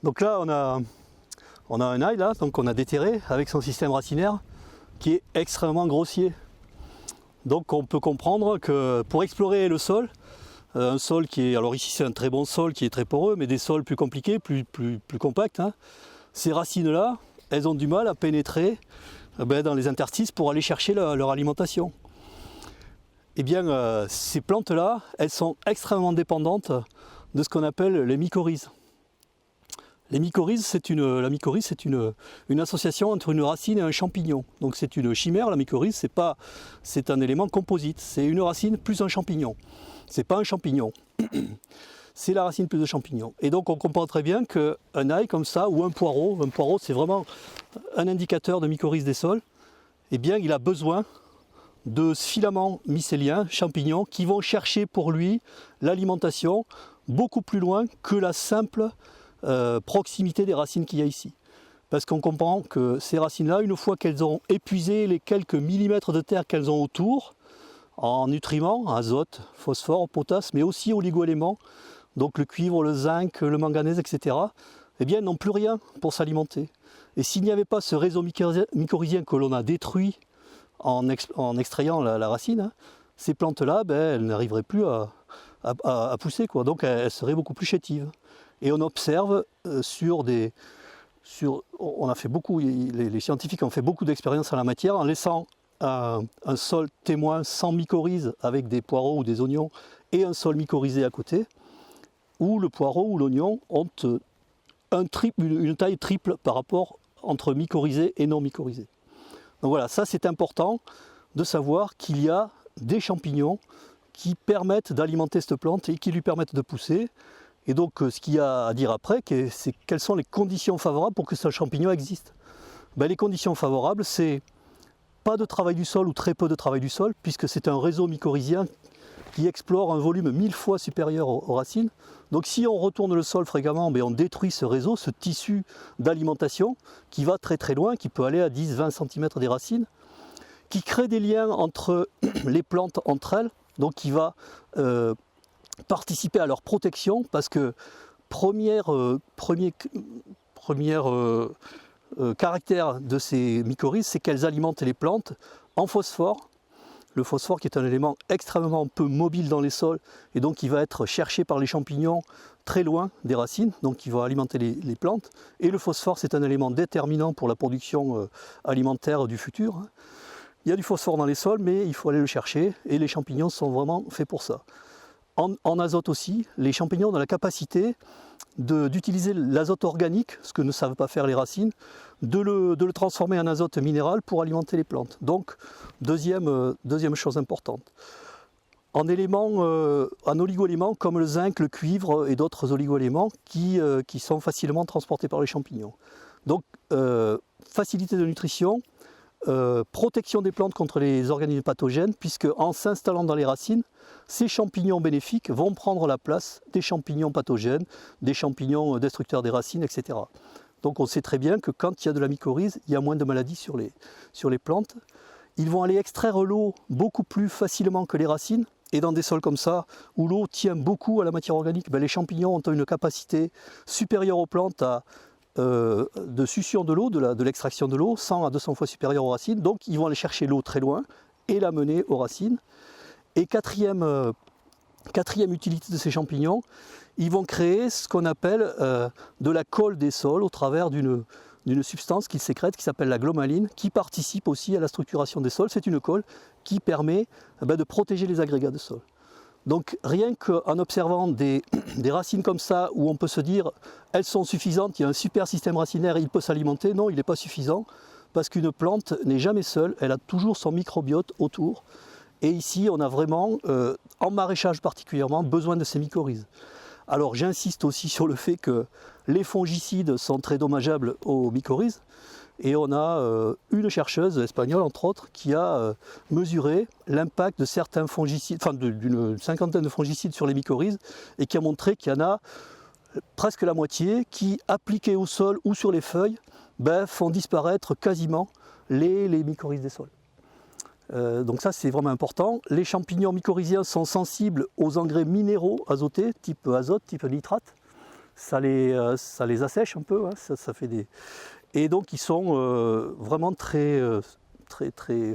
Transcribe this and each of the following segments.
Donc là, on a un ail là, donc on a déterré avec son système racinaire qui est extrêmement grossier. Donc on peut comprendre que pour explorer le sol, un sol qui est, alors ici c'est un très bon sol qui est très poreux, mais des sols plus compliqués, plus compacts, hein, ces racines-là, elles ont du mal à pénétrer dans les interstices pour aller chercher leur alimentation. Eh bien, ces plantes-là, elles sont extrêmement dépendantes de ce qu'on appelle les mycorhizes. La mycorhize, c'est une association entre une racine et un champignon. Donc c'est une chimère, la mycorhize, c'est un élément composite. C'est une racine plus un champignon. C'est pas un champignon. C'est la racine plus un champignon. Et donc on comprend très bien qu'un ail comme ça, ou un poireau c'est vraiment un indicateur de mycorhize des sols, eh bien il a besoin de filaments mycéliens, champignons, qui vont chercher pour lui l'alimentation beaucoup plus loin que la simple proximité des racines qu'il y a ici. Parce qu'on comprend que ces racines-là, une fois qu'elles ont épuisé les quelques millimètres de terre qu'elles ont autour, en nutriments, azote, phosphore, potasse, mais aussi oligo-éléments, donc le cuivre, le zinc, le manganèse, etc., eh bien, elles n'ont plus rien pour s'alimenter. Et s'il n'y avait pas ce réseau mycorhizien que l'on a détruit en extrayant la racine, hein, ces plantes-là, elles n'arriveraient plus à pousser, quoi. Donc elles seraient beaucoup plus chétives. Et on observe on a fait beaucoup, les scientifiques ont fait beaucoup d'expériences en la matière en laissant un sol témoin sans mycorhize avec des poireaux ou des oignons et un sol mycorhizé à côté, où le poireau ou l'oignon ont une taille triple par rapport entre mycorhizé et non mycorhizé. Donc voilà, ça c'est important de savoir qu'il y a des champignons qui permettent d'alimenter cette plante et qui lui permettent de pousser. Et donc ce qu'il y a à dire après, c'est quelles sont les conditions favorables pour que ce champignon existe. Les conditions favorables, c'est pas de travail du sol ou très peu de travail du sol, puisque c'est un réseau mycorhizien qui explore un volume 1000 fois supérieur aux racines. Donc si on retourne le sol fréquemment, on détruit ce réseau, ce tissu d'alimentation qui va très très loin, qui peut aller à 10-20 cm des racines, qui crée des liens entre les plantes entre elles, donc qui va participer à leur protection, parce que premier caractère de ces mycorhizes, c'est qu'elles alimentent les plantes en phosphore. Le phosphore qui est un élément extrêmement peu mobile dans les sols et donc qui va être cherché par les champignons très loin des racines, donc qui va alimenter les plantes. Et le phosphore, c'est un élément déterminant pour la production alimentaire du futur. Il y a du phosphore dans les sols, mais il faut aller le chercher et les champignons sont vraiment faits pour ça. En azote aussi, les champignons ont la capacité d'utiliser l'azote organique, ce que ne savent pas faire les racines, de le transformer en azote minéral pour alimenter les plantes. Donc, deuxième chose importante. En oligo-éléments comme le zinc, le cuivre et d'autres oligo-éléments qui sont facilement transportés par les champignons. Donc, facilité de nutrition, protection des plantes contre les organismes pathogènes, puisque en s'installant dans les racines, ces champignons bénéfiques vont prendre la place des champignons pathogènes, des champignons destructeurs des racines, etc. Donc on sait très bien que quand il y a de la mycorhize, il y a moins de maladies sur les plantes. Ils vont aller extraire l'eau beaucoup plus facilement que les racines, et dans des sols comme ça, où l'eau tient beaucoup à la matière organique, les champignons ont une capacité supérieure aux plantes de succion de l'eau, de l'extraction de l'eau, 100 à 200 fois supérieure aux racines, donc ils vont aller chercher l'eau très loin et la mener aux racines. Et quatrième utilité de ces champignons, ils vont créer ce qu'on appelle de la colle des sols au travers d'une substance qu'ils sécrètent qui s'appelle la glomaline, qui participe aussi à la structuration des sols. C'est une colle qui permet de protéger les agrégats de sol. Donc rien qu'en observant des racines comme ça, où on peut se dire elles sont suffisantes, il y a un super système racinaire, il peut s'alimenter, non, il n'est pas suffisant, parce qu'une plante n'est jamais seule, elle a toujours son microbiote autour. Et ici, on a vraiment, en maraîchage particulièrement, besoin de ces mycorhizes. Alors j'insiste aussi sur le fait que les fongicides sont très dommageables aux mycorhizes. Et on a une chercheuse espagnole, entre autres, qui a mesuré l'impact de certains fongicides, enfin d'une cinquantaine de fongicides sur les mycorhizes, et qui a montré qu'il y en a presque la moitié qui, appliqués au sol ou sur les feuilles, font disparaître quasiment les mycorhizes des sols. Donc ça c'est vraiment important. Les champignons mycorhiziens sont sensibles aux engrais minéraux azotés, type azote, type nitrate. ça les assèche un peu, hein, ça fait des... Et donc ils sont vraiment très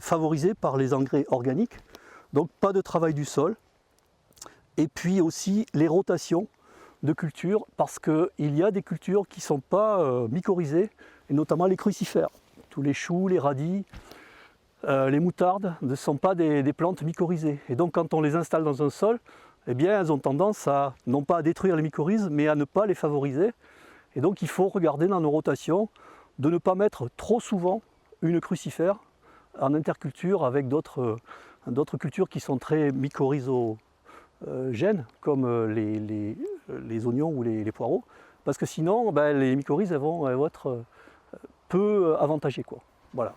favorisés par les engrais organiques, donc pas de travail du sol. Et puis aussi les rotations de cultures, parce qu'il y a des cultures qui ne sont pas mycorhizées, et notamment les crucifères. Tous les choux, les radis, les moutardes ne sont pas des plantes mycorhizées. Et donc quand on les installe dans un sol, eh bien elles ont tendance à, non pas à détruire les mycorhizes, mais à ne pas les favoriser. Et donc il faut regarder dans nos rotations de ne pas mettre trop souvent une crucifère en interculture avec d'autres cultures qui sont très mycorhizogènes, comme les oignons ou les poireaux, parce que sinon les mycorhizes elles vont être peu avantagées, quoi. Voilà.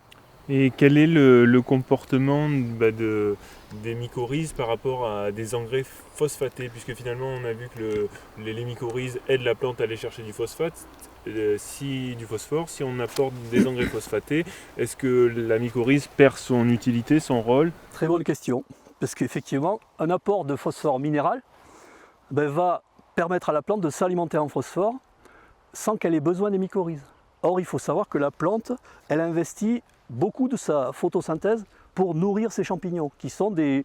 Et quel est le comportement des mycorhizes par rapport à des engrais phosphatés? Puisque finalement on a vu que les mycorhizes aident la plante à aller chercher du phosphore. Si on apporte des engrais phosphatés, est-ce que la mycorhize perd son utilité, son rôle? Très bonne question, parce qu'effectivement un apport de phosphore minéral va permettre à la plante de s'alimenter en phosphore sans qu'elle ait besoin des mycorhizes. Or il faut savoir que la plante, elle investit beaucoup de sa photosynthèse pour nourrir ses champignons, qui sont des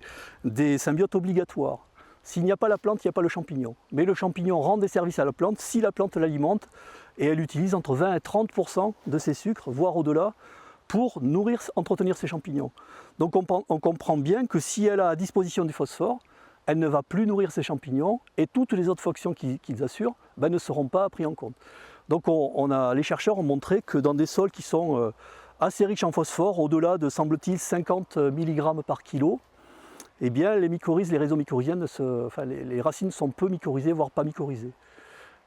symbiotes obligatoires. S'il n'y a pas la plante, il n'y a pas le champignon. Mais le champignon rend des services à la plante si la plante l'alimente, et elle utilise entre 20 et 30% de ses sucres, voire au-delà, pour entretenir ses champignons. Donc on comprend bien que si elle a à disposition du phosphore, elle ne va plus nourrir ses champignons, et toutes les autres fonctions qu'ils assurent ne seront pas prises en compte. Donc les chercheurs ont montré que dans des sols qui sont assez riches en phosphore, au-delà de, semble-t-il, 50 mg par kilo, eh bien les mycorhizes, les réseaux mycorhiziens, les racines sont peu mycorhizées, voire pas mycorhizées.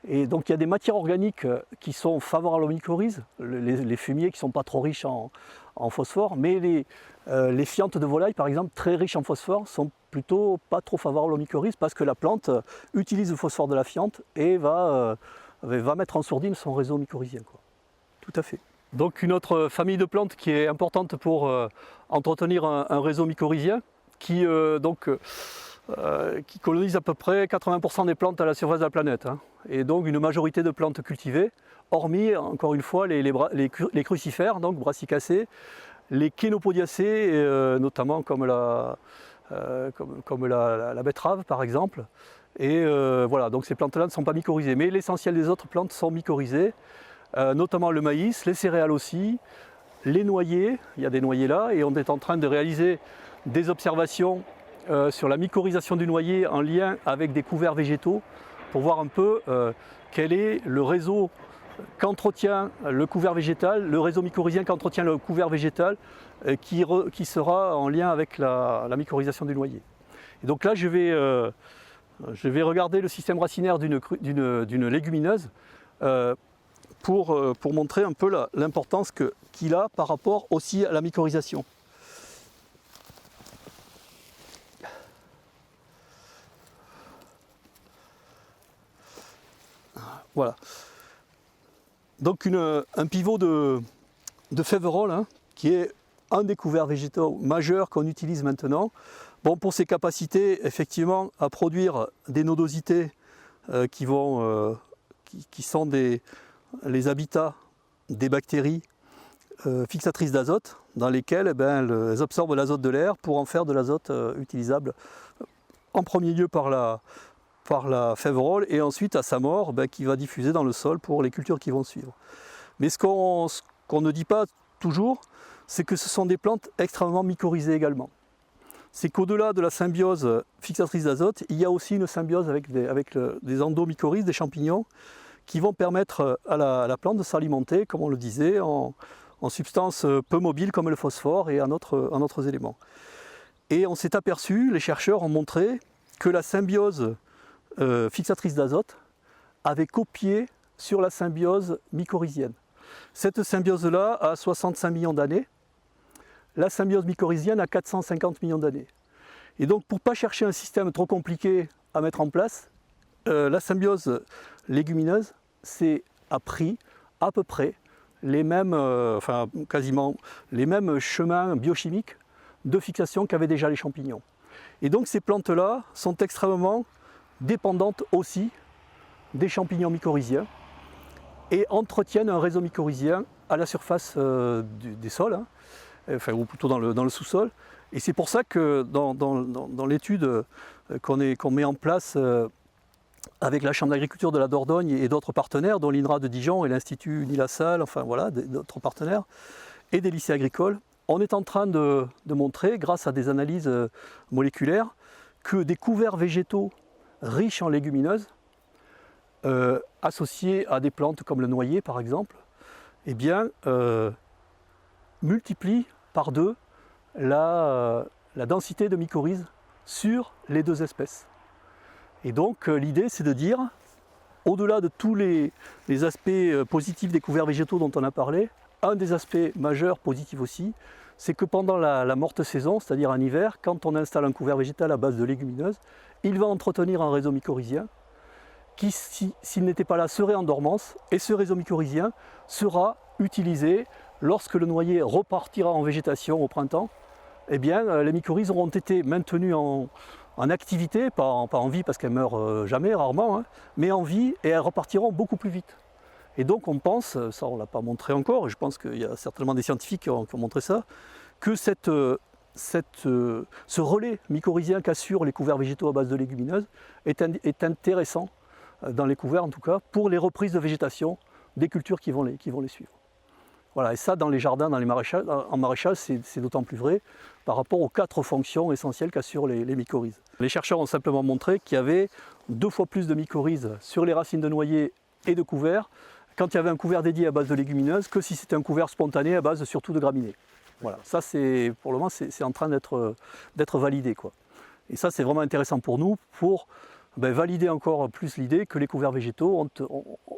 Et donc il y a des matières organiques qui sont favorables aux mycorhizes, les fumiers qui ne sont pas trop riches en phosphore, mais les fientes de volaille, par exemple, très riches en phosphore, sont plutôt pas trop favorables aux mycorhizes, parce que la plante utilise le phosphore de la fiente et va mettre en sourdine son réseau mycorhizien, quoi. Tout à fait. Donc une autre famille de plantes qui est importante pour entretenir un réseau mycorhizien, qui colonise à peu près 80% des plantes à la surface de la planète, hein. Et donc une majorité de plantes cultivées, hormis encore une fois les crucifères, donc brassicacées, les chénopodiacées, notamment comme la betterave par exemple. Et voilà, donc ces plantes-là ne sont pas mycorhizées, mais l'essentiel des autres plantes sont mycorhizées, notamment le maïs, les céréales aussi, les noyers, il y a des noyers là, et on est en train de réaliser des observations sur la mycorhisation du noyer en lien avec des couverts végétaux, pour voir un peu quel est le réseau qu'entretient le couvert végétal, le réseau mycorhizien qu'entretient le couvert végétal, qui sera en lien avec la mycorhisation du noyer. Et donc là, je vais regarder le système racinaire d'une légumineuse pour montrer un peu l'importance qu'il a par rapport aussi à la mycorhisation. Voilà. Donc un pivot de Faverolles, hein, qui est un des couverts végétaux majeurs qu'on utilise maintenant. Bon, pour ses capacités effectivement à produire des nodosités qui sont les habitats des bactéries fixatrices d'azote, dans lesquelles elles absorbent l'azote de l'air pour en faire de l'azote utilisable en premier lieu par la Faverolles, et ensuite à sa mort qui va diffuser dans le sol pour les cultures qui vont suivre. Mais ce qu'on ne dit pas toujours, c'est que ce sont des plantes extrêmement mycorhizées également. C'est qu'au-delà de la symbiose fixatrice d'azote, il y a aussi une symbiose avec des endomycorhizes, des champignons, qui vont permettre à la plante de s'alimenter, comme on le disait, en substances peu mobiles comme le phosphore et en autres éléments. Et on s'est aperçu, les chercheurs ont montré, que la symbiose fixatrice d'azote avait copié sur la symbiose mycorhizienne. Cette symbiose-là a 65 millions d'années, la symbiose mycorhizienne a 450 millions d'années. Et donc pour ne pas chercher un système trop compliqué à mettre en place, la symbiose légumineuse a pris à peu près quasiment les mêmes chemins biochimiques de fixation qu'avaient déjà les champignons. Et donc ces plantes-là sont extrêmement dépendantes aussi des champignons mycorhiziens et entretiennent un réseau mycorhizien à la surface des sols, hein, enfin, ou plutôt dans le sous-sol. Et c'est pour ça que dans l'étude qu'on met en place avec la Chambre d'agriculture de la Dordogne et d'autres partenaires, dont l'INRA de Dijon et l'Institut Unilassal, enfin voilà, d'autres partenaires, et des lycées agricoles, on est en train de montrer, grâce à des analyses moléculaires, que des couverts végétaux riches en légumineuses, associés à des plantes comme le noyer par exemple, eh bien, multiplient par 2 la densité de mycorhizes sur les 2 espèces. Et donc l'idée c'est de dire, au-delà de tous les aspects positifs des couverts végétaux dont on a parlé, un des aspects majeurs positifs aussi, c'est que pendant la morte saison, c'est-à-dire en hiver, quand on installe un couvert végétal à base de légumineuses, il va entretenir un réseau mycorhizien qui, s'il n'était pas là, serait en dormance, et ce réseau mycorhizien sera utilisé lorsque le noyer repartira en végétation au printemps. Eh bien, les mycorhizes auront été maintenues en activité, pas en vie parce qu'elles meurent jamais, rarement, hein, mais en vie, et elles repartiront beaucoup plus vite. Et donc on pense, ça on ne l'a pas montré encore, et je pense qu'il y a certainement des scientifiques qui ont montré ça, que ce relais mycorhizien qu'assurent les couverts végétaux à base de légumineuses est intéressant, dans les couverts en tout cas, pour les reprises de végétation des cultures qui vont les suivre. Voilà, et ça dans les jardins, en maraîchage, c'est d'autant plus vrai par rapport aux 4 fonctions essentielles qu'assurent les mycorhizes. Les chercheurs ont simplement montré qu'il y avait 2 fois plus de mycorhizes sur les racines de noyer et de couverts quand il y avait un couvert dédié à base de légumineuses que si c'était un couvert spontané à base surtout de graminées. Voilà, ça c'est pour le moment c'est en train d'être validé, quoi. Et ça c'est vraiment intéressant pour nous pour valider encore plus l'idée que les couverts végétaux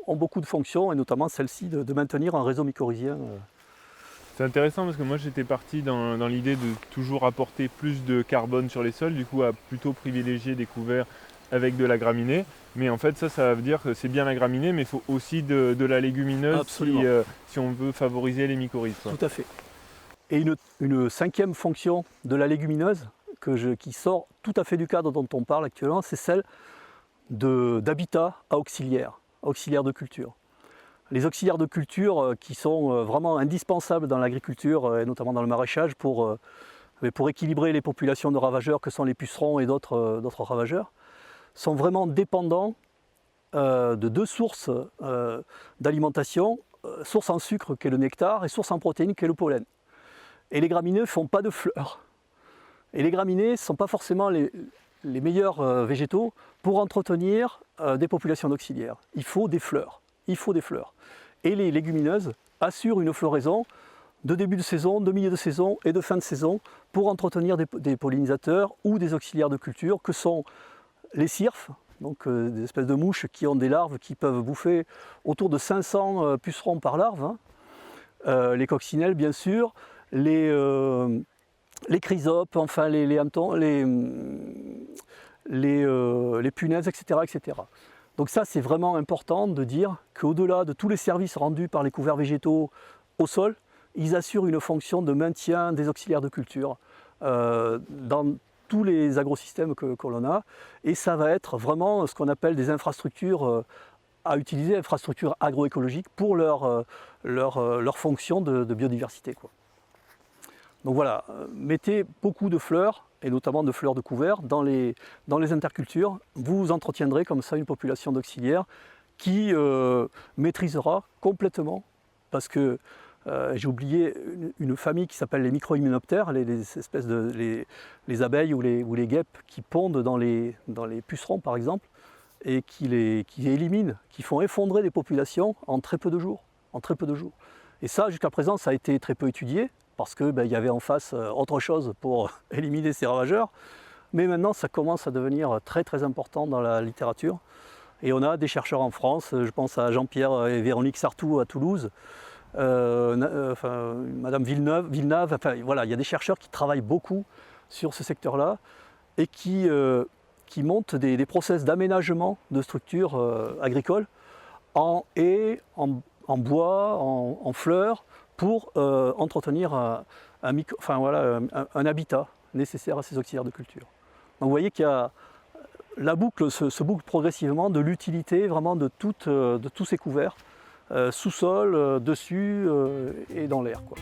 ont beaucoup de fonctions et notamment celle-ci de maintenir un réseau mycorhizien. C'est intéressant parce que moi j'étais parti dans l'idée de toujours apporter plus de carbone sur les sols, du coup à plutôt privilégier des couverts avec de la graminée. Mais en fait ça veut dire que c'est bien la graminée, mais il faut aussi de la légumineuse si on veut favoriser les mycorhizes. Tout à fait. Et une 5e fonction de la légumineuse qui sort tout à fait du cadre dont on parle actuellement, c'est celle d'habitat auxiliaire de culture. Les auxiliaires de culture qui sont vraiment indispensables dans l'agriculture et notamment dans le maraîchage pour équilibrer les populations de ravageurs que sont les pucerons et d'autres ravageurs, sont vraiment dépendants de 2 sources d'alimentation, source en sucre qui est le nectar et source en protéines qui est le pollen. Et les graminées ne font pas de fleurs. Et les graminées ne sont pas forcément les meilleurs végétaux pour entretenir des populations d'auxiliaires. Il faut des fleurs. Et les légumineuses assurent une floraison de début de saison, de milieu de saison et de fin de saison pour entretenir des pollinisateurs ou des auxiliaires de culture que sont les cirfes, donc des espèces de mouches qui ont des larves qui peuvent bouffer autour de 500 pucerons par larve, hein. Les coccinelles bien sûr, les chrysopes, enfin les hannetons, les punaises, etc., etc. Donc ça c'est vraiment important de dire qu'au-delà de tous les services rendus par les couverts végétaux au sol, ils assurent une fonction de maintien des auxiliaires de culture dans tous les agrosystèmes que l'on a, et ça va être vraiment ce qu'on appelle des infrastructures à utiliser, infrastructures agroécologiques pour leur fonction de biodiversité, quoi. Donc voilà, mettez beaucoup de fleurs, et notamment de fleurs de couvert, dans les intercultures. Vous entretiendrez comme ça une population d'auxiliaires qui maîtrisera complètement, parce que j'ai oublié une famille qui s'appelle les micro-hyménoptères, les espèces les abeilles ou les guêpes qui pondent dans les pucerons par exemple, et qui éliminent, qui font effondrer des populations en très peu de jours. Et ça, jusqu'à présent, ça a été très peu étudié, parce qu'il y avait en face autre chose pour éliminer ces ravageurs. Mais maintenant, ça commence à devenir très très important dans la littérature. Et on a des chercheurs en France, je pense à Jean-Pierre et Véronique Sartou à Toulouse, Madame Villeneuve, enfin voilà, il y a des chercheurs qui travaillent beaucoup sur ce secteur-là et qui montent des process d'aménagement de structures agricoles en haies, en bois, en fleurs, pour entretenir un habitat nécessaire à ces auxiliaires de culture. Donc vous voyez qu'il y a la boucle se boucle progressivement de l'utilité vraiment de tous ces couverts, sous-sol, dessus et dans l'air, quoi.